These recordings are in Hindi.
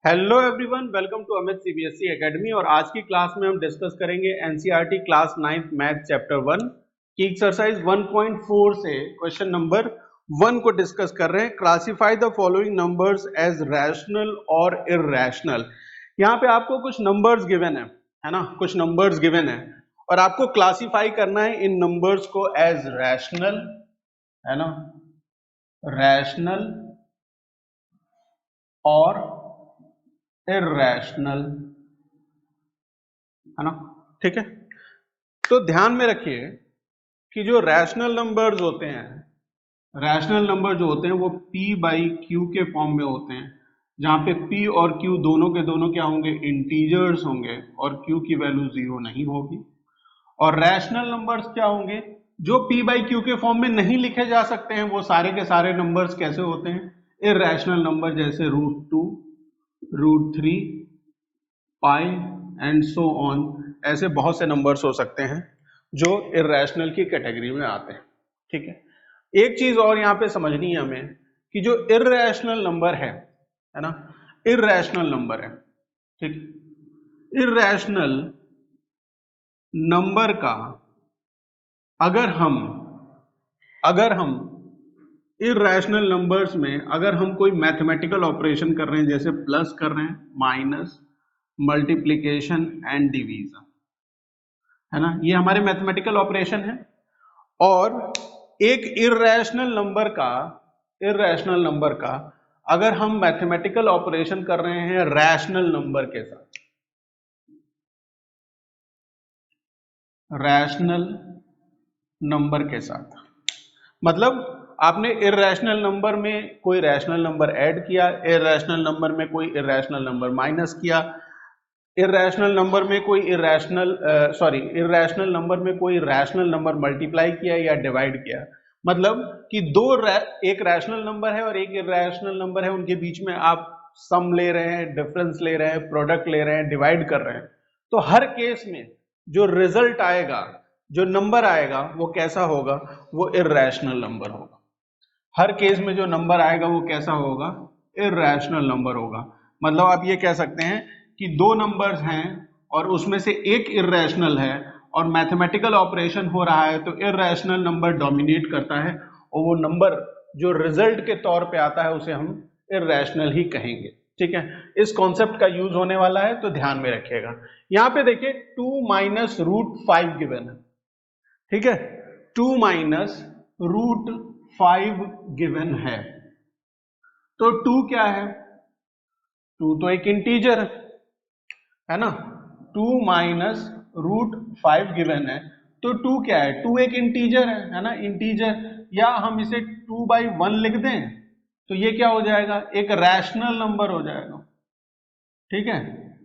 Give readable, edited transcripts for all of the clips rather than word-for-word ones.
Hello everyone, welcome to Amit CBSE academy. और आज की क्लास में हम डिस्कस करेंगे NCERT class 9th math chapter 1 की एक्सरसाइज 1.4 से क्वेश्चन नंबर 1 को डिस्कस कर रहे हैं। Classify the following numbers as rational और इररैशनल। यहाँ पे आपको कुछ नंबर्स गिवन है ना, कुछ नंबर्स गिवन है और आपको क्लासिफाई करना है इन नंबर्स को एज रैशनल, है ना, रैशनल और इररैशनल, है ना। ठीक है, तो ध्यान में रखिए कि जो रैशनल नंबर्स होते हैं, रैशनल नंबर जो होते हैं वो p बाई क्यू के फॉर्म में होते हैं, जहां पे p और q दोनों के दोनों क्या होंगे, इंटीजर्स होंगे और q की वैल्यू 0 नहीं होगी। और रैशनल नंबर्स क्या होंगे, जो p बाई क्यू के फॉर्म में नहीं लिखे जा सकते हैं, वो सारे के सारे नंबर्स कैसे होते हैं, इररैशनल नंबर, जैसे √2, √3, पाई एंड सो ऑन। ऐसे बहुत से नंबर्स हो सकते हैं जो इररैशनल की कैटेगरी में आते हैं। ठीक है, एक चीज और यहां पे समझनी है हमें कि जो इररैशनल नंबर है ना, इररैशनल नंबर है, ठीक, इररैशनल नंबर का अगर हम इररैशनल नंबर्स में अगर हम कोई मैथमेटिकल ऑपरेशन कर रहे हैं, जैसे प्लस कर रहे हैं, माइनस, मल्टीप्लिकेशन एंड डिवीजन, है ना, ये हमारे मैथमेटिकल ऑपरेशन है। और एक इररैशनल नंबर का अगर हम मैथमेटिकल ऑपरेशन कर रहे हैं रैशनल नंबर के साथ, रैशनल नंबर के साथ, मतलब आपने इररैशनल नंबर में कोई रैशनल नंबर ऐड किया, इररैशनल नंबर में कोई इररैशनल नंबर माइनस किया, इररैशनल नंबर में कोई इररैशनल नंबर में कोई रैशनल नंबर मल्टीप्लाई किया या डिवाइड किया, मतलब कि एक रैशनल नंबर है और एक इररैशनल नंबर है, उनके बीच में आप सम ले रहे हैं, डिफरेंस ले रहे हैं, प्रोडक्ट ले रहे हैं, डिवाइड कर रहे हैं, तो हर केस में जो रिजल्ट आएगा, जो नंबर आएगा, वो कैसा होगा, वो इररैशनल नंबर होगा। हर केस में जो नंबर आएगा वो कैसा होगा, इररैशनल नंबर होगा। मतलब आप ये कह सकते हैं कि दो नंबर्स हैं और उसमें से एक इररैशनल है और मैथमेटिकल ऑपरेशन हो रहा है, तो इररैशनल नंबर डोमिनेट करता है और वो नंबर जो रिजल्ट के तौर पे आता है उसे हम इररैशनल ही कहेंगे। ठीक है, इस कॉन्सेप्ट का यूज होने वाला है, तो ध्यान में रखिएगा। यहां पे देखिए 2 माइनस √5 गिवन है, ठीक है, 2 माइनस √5 गिवन है, तो 2 क्या है, 2 तो एक इंटीजर है ना, 2 माइनस √5 गिवन है, तो 2 क्या है, 2 एक इंटीजर है ना, इंटीजर, या हम इसे 2/1 लिख दें तो ये क्या हो जाएगा, एक रैशनल नंबर हो जाएगा। ठीक है,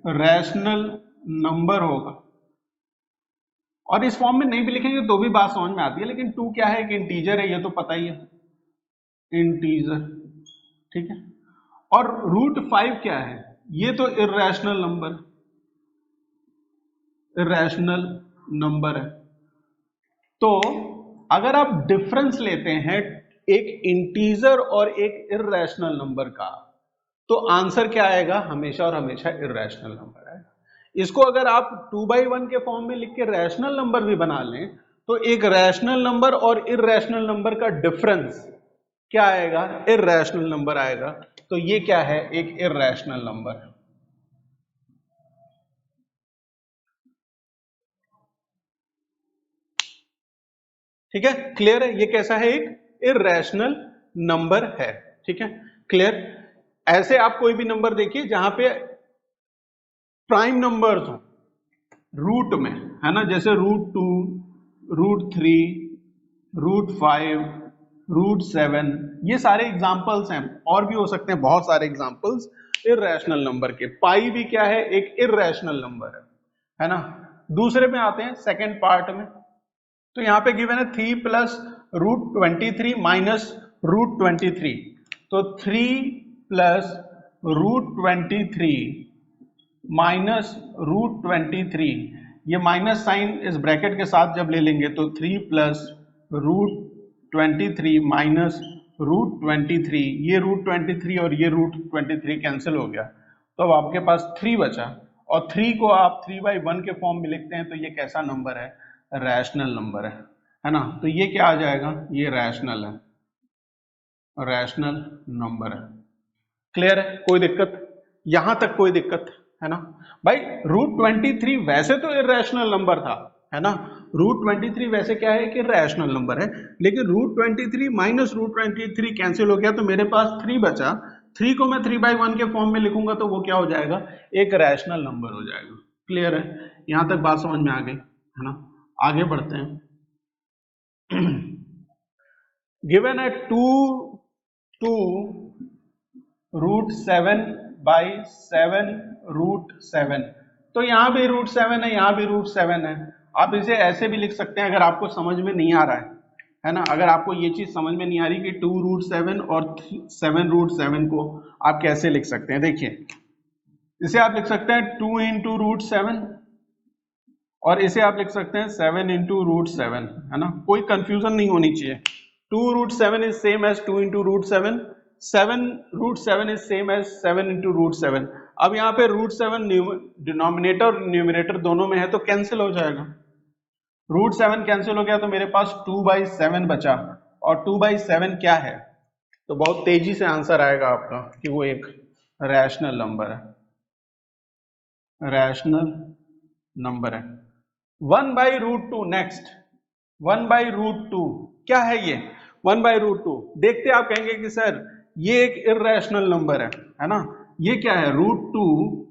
रैशनल नंबर होगा, और इस फॉर्म में नहीं भी लिखेंगे तो भी बात समझ में आती है, लेकिन 2 क्या है, एक इंटीजर है, ये तो पता ही है, इंटीजर। ठीक है, और √5 क्या है, ये तो इररैशनल नंबर है। तो अगर आप डिफरेंस लेते हैं एक इंटीजर और एक इररैशनल नंबर का, तो आंसर क्या आएगा, हमेशा और हमेशा इररैशनल नंबर आएगा। इसको अगर आप 2/1 के फॉर्म में लिख के रैशनल नंबर भी बना लें, तो एक रैशनल नंबर और इररैशनल नंबर का डिफरेंस क्या आएगा, इररैशनल नंबर आएगा। तो ये क्या है, एक इररैशनल नंबर है। ठीक है, क्लियर है, ये कैसा है, एक इररैशनल नंबर है। ठीक है, क्लियर। ऐसे आप कोई भी नंबर देखिए जहां पे प्राइम नंबर्स हो रूट में, है ना, जैसे √2, √3, √5, √7, ये सारे एग्जांपल्स हैं, और भी हो सकते हैं बहुत सारे एग्जांपल्स इररैशनल नंबर के। पाई भी क्या है, एक इररैशनल नंबर है ना। दूसरे में आते हैं, सेकंड पार्ट में, तो यहां पे गिवन है 3 प्लस √23 माइनस √23, तो 3 प्लस √23 माइनस √23, ये माइनस साइन इस ब्रैकेट के साथ जब ले लेंगे तो 3 प्लस √23 माइनस √23, ये √23 और ये √23 कैंसिल हो गया, तो अब आपके पास 3 बचा, और 3 को आप 3/1 के फॉर्म में लिखते हैं, तो ये कैसा नंबर है? रैशनल नंबर है ना? तो ये क्या आ जाएगा? ये रैशनल है, रैशनल नंबर है। क्लियर है? कोई दिक्कत? यहां तक कोई दिक्कत है ना भाई? √23 वैसे तो इररेशनल नंबर था, है ना? √23 वैसे क्या है कि रैशनल नंबर है, लेकिन √23 माइनस √23 कैंसिल हो गया, तो मेरे पास 3 बचा। 3 को मैं 3/1 के फॉर्म में लिखूंगा तो वो क्या हो जाएगा? एक रैशनल नंबर हो जाएगा। क्लियर है? यहां तक बात समझ में आ गई, है ना? आगे बढ़ते हैं। गिवन है 2 √7/7 √7, तो यहाँ भी √7 है, यहाँ भी √7 है। आप इसे ऐसे भी लिख सकते हैं, अगर आपको समझ में नहीं आ रहा है ना? अगर आपको ये चीज समझ में नहीं आ रही कि 2 √7 और 7 √7 को आप कैसे लिख सकते हैं, देखिए इसे आप लिख सकते हैं 2 × √7, और इसे आप लिख सकते हैं 7 × √7, है ना? कोई कंफ्यूजन नहीं होनी चाहिए। 2 √7 is same as 2 × √7, 7 √7 is same as 7 × √7। अब यहाँ पे √7 डिनोमिनेटर और न्यूमरेटर दोनों में है, तो कैंसिल हो जाएगा। √7 कैंसिल हो गया, तो मेरे पास 2/7 बचा, और 2/7 क्या है? तो बहुत तेजी से आंसर आएगा आपका कि वो एक रैशनल नंबर है, रैशनल नंबर है। 1/√2 नेक्स्ट, 1/√2 क्या है ये? 1/√2 देखते आप कहेंगे कि सर ये एक इररेशनल नंबर है ना? ये क्या है? √2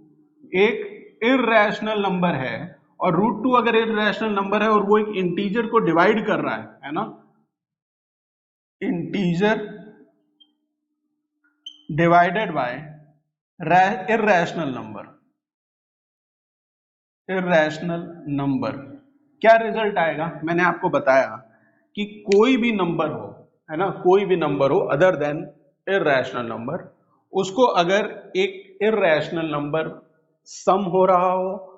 एक इररेशनल नंबर है, और √2 अगर इररेशनल नंबर है और वो एक इंटीजर को डिवाइड कर रहा है ना? Integer divided by irrational number, irrational number, क्या रिजल्ट आएगा? मैंने आपको बताया कि कोई भी नंबर हो, है ना, कोई भी नंबर हो अदर देन इररेशनल नंबर, उसको अगर एक इररेशनल नंबर सम हो रहा हो,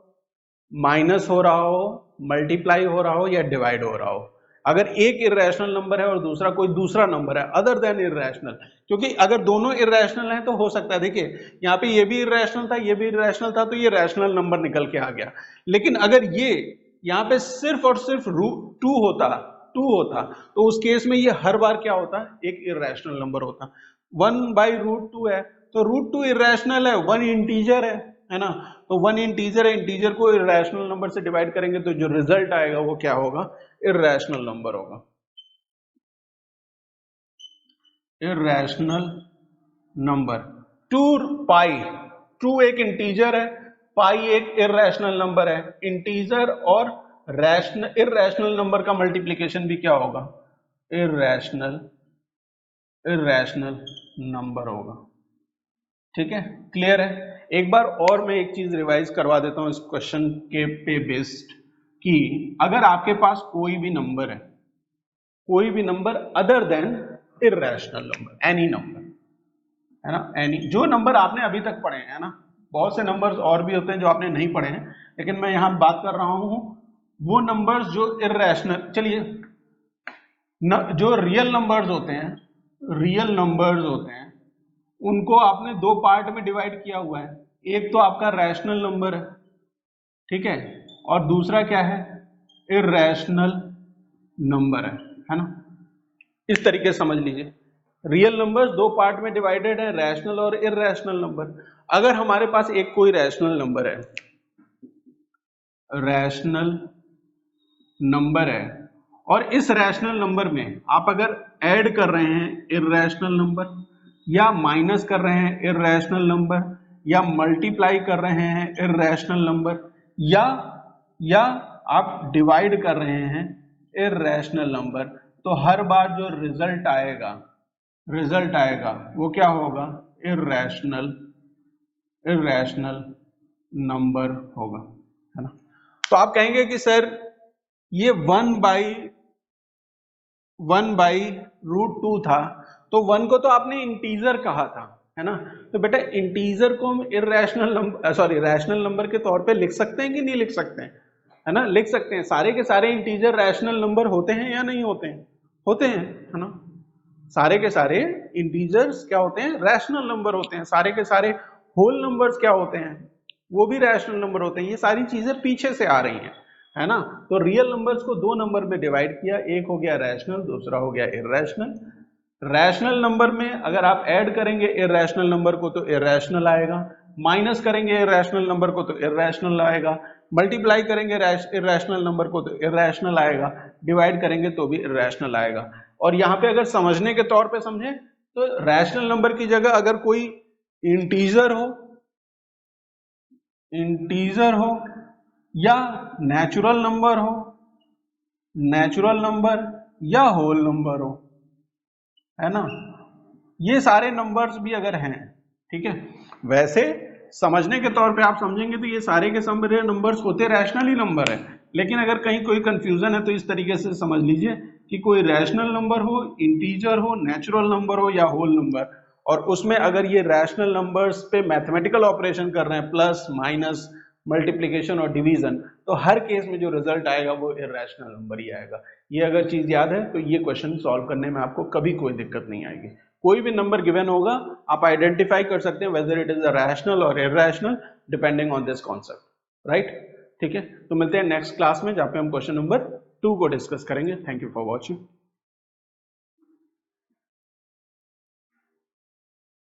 माइनस हो रहा हो, मल्टीप्लाई हो रहा हो, या डिवाइड हो रहा हो, अगर एक इररेशनल नंबर है और दूसरा कोई दूसरा नंबर है अदर देन इररेशनल, क्योंकि अगर दोनों इररेशनल हैं तो हो सकता है, देखिए यहाँ पे ये भी इररेशनल था, ये भी इररेशनल था, तो ये रैशनल नंबर निकल के आ गया। लेकिन अगर ये यहाँ पे सिर्फ और सिर्फ √2 होता, 2 होता, तो उस केस में ये हर बार क्या होता? एक इररेशनल नंबर होता। 1/√2 है, तो √2 इररेशनल है, 1 इंटीजर है ना? तो 1 इंटीजर है, इंटीजर को इररेशनल नंबर से डिवाइड करेंगे तो जो रिजल्ट आएगा वो क्या होगा? इररेशनल नंबर होगा, इररेशनल नंबर। 2π, 2 एक इंटीजर है, पाई एक इररेशनल नंबर है। इंटीजर और इररेशनल नंबर का मल्टीप्लिकेशन भी क्या होगा? इररेशनल नंबर होगा। ठीक है? क्लियर है? एक बार और मैं एक चीज रिवाइज करवा देता हूं इस क्वेश्चन के पे बेस्ड, कि अगर आपके पास कोई भी नंबर है, कोई भी number other than irrational number, any number, है ना? एनी, जो नंबर आपने अभी तक पढ़े हैं, है ना? बहुत से नंबर्स और भी होते हैं जो आपने नहीं पढ़े हैं, लेकिन मैं यहां बात कर रहा हूं वो नंबर्स जो इररेशनल, चलिए जो रियल नंबर्स होते हैं, रियल नंबर्स होते हैं, उनको आपने दो पार्ट में डिवाइड किया हुआ है। एक तो आपका रैशनल नंबर है, ठीक है, और दूसरा क्या है? इररेशनल नंबर है ना? इस तरीके से समझ लीजिए, रियल नंबर्स दो पार्ट में डिवाइडेड है, रैशनल और इररेशनल नंबर। अगर हमारे पास एक कोई रैशनल नंबर है, रैशनल नंबर है, और इस रैशनल नंबर में आप अगर ऐड कर रहे हैं इररेशनल नंबर, या माइनस कर रहे हैं इररेशनल नंबर, या मल्टीप्लाई कर रहे हैं इररेशनल नंबर, या आप डिवाइड कर रहे हैं इररेशनल नंबर, तो हर बार जो रिजल्ट आएगा वो क्या होगा? इररेशनल नंबर होगा, है ना? तो आप कहेंगे कि सर ये 1/√2 था, तो 1 को तो आपने इंटीजर कहा था, है ना? तो बेटा इंटीजर को हम irrational number, sorry, rational number के तौर पे लिख सकते हैं कि नहीं लिख सकते हैं? है ना? लिख सकते हैं। सारे के सारे इंटीजर रैशनल नंबर होते हैं या नहीं होते हैं? होते हैं, है ना? सारे के सारे इंटीजर्स क्या होते हैं? रैशनल नंबर होते हैं, सारे के सारे होल नंबर्स क्या होते हैं, वो भी रैशनल नंबर होते हैं। ये सारी चीजें पीछे से आ रही हैं, है ना। तो रियल नंबर्स को दो नंबर में डिवाइड किया, एक हो गया रैशनल, दूसरा हो गया इररेशनल। रैशनल नंबर में अगर आप ऐड करेंगे इररेशनल नंबर को तो इररेशनल आएगा, माइनस करेंगे इररेशनल नंबर को तो इररेशनल आएगा, मल्टीप्लाई करेंगे इररेशनल नंबर को तो इररेशनल आएगा, डिवाइड करेंगे तो भी इररेशनल आएगा। और यहाँ पे अगर समझने के तौर पे समझें तो रैशनल नंबर की जगह अगर कोई इंटीजर हो या नेचुरल नंबर या होल नंबर हो, है ना, ये सारे नंबर्स भी अगर हैं, ठीक है। वैसे समझने के तौर पे आप समझेंगे तो ये सारे के सारे नंबर्स होते रैशनल ही नंबर है, लेकिन अगर कहीं कोई कंफ्यूजन है तो इस तरीके से समझ लीजिए कि कोई रैशनल नंबर हो, इंटीजर हो, नेचुरल नंबर हो या होल नंबर, और उसमें अगर ये रैशनल नंबर्स पे मैथमेटिकल ऑपरेशन कर रहे हैं, प्लस माइनस मल्टीप्लिकेशन और डिवीजन, तो हर केस में जो रिजल्ट आएगा वो इररेशनल नंबर ही आएगा। ये अगर चीज याद है तो ये क्वेश्चन सॉल्व करने में आपको कभी कोई दिक्कत नहीं आएगी। कोई भी नंबर गिवन होगा आप आइडेंटिफाई कर सकते हैं whether it is a rational और irrational depending on this concept, right. ठीक है, तो मिलते हैं नेक्स्ट क्लास में जहाँ पे हम क्वेश्चन नंबर 2 को डिस्कस करेंगे। Thank you for watching.